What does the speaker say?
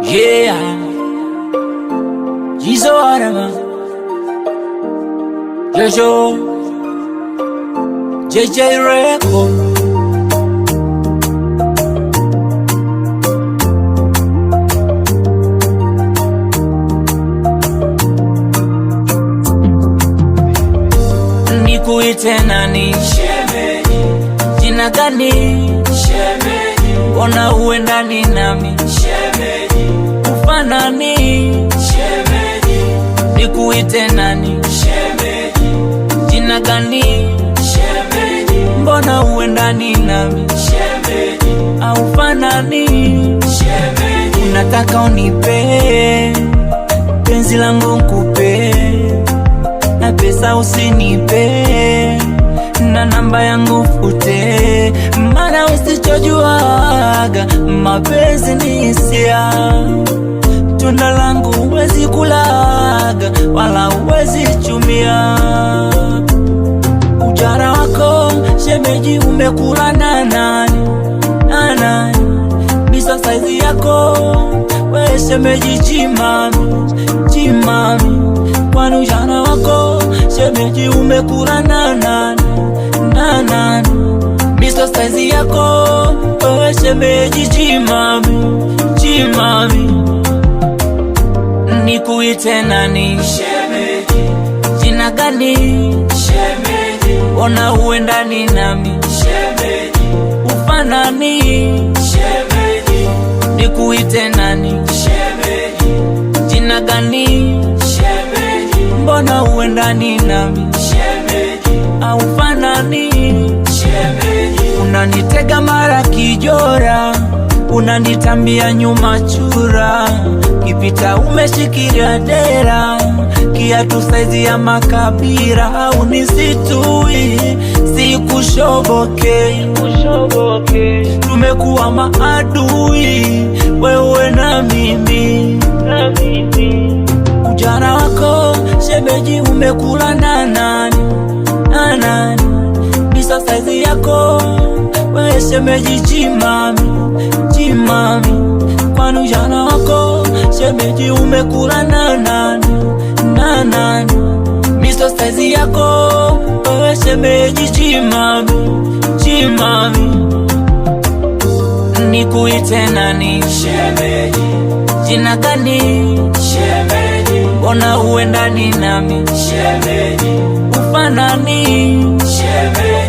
Yeah, Jizo Arama, Jojo, JJ Record. Nikuite nani? Shemeji. Jina gani? Shemeji. Ona uendani nami? Shemeji. Ufanani? Shemeji. Nikuite nani? Shemeji. Jina gani? Shemeji. Mbona uendani nami? Shemeji. Aufanani? Shemeji. Unataka unipe penzi langu nkupe, na pesa usinipe, na namba yangu fute, mana usichojuaga mapenzi ni hisia. Tunda langu uwezi kulaga, wala uwezi chumia. Ujara wako shemeji umekula na nani? Na nani? Bisa saizi yako we shemeji chimami, chimami. Kwani ujana wako shemeji umekula na nani? Na nani? Bisa saizi yako we shemeji chimami, chimami. Nikuite nani? Shemeji. Jina gani? Shemeji. Ona uendani nami? Shemeji. Ufanani? Shemeji. Nikuite nani? Shemeji. Jina gani? Shemeji. Mbona uendani nami? Shemeji. Aufanani? Shemeji. Unanitega mara kijora, unanitambia nyuma chura, kipita umeshikilia dera, kiatu saizi ya makabira. Au nisitui sikushoboke, tumekuwa maadui wewe na mimi. Ujana wako shemeji umekula na nani? Na nani? Bisa saizi yako we shemeji chimami, chimami. Kwani ujana wako shemeji umekula na nani? Na nani? Bisa saizi yako we shemeji chimami, chimami. Nikuite nani? Shemeji. Jina gani? Shemeji. Mbona uendani nami? Shemeji. Ufanani? Shemeji.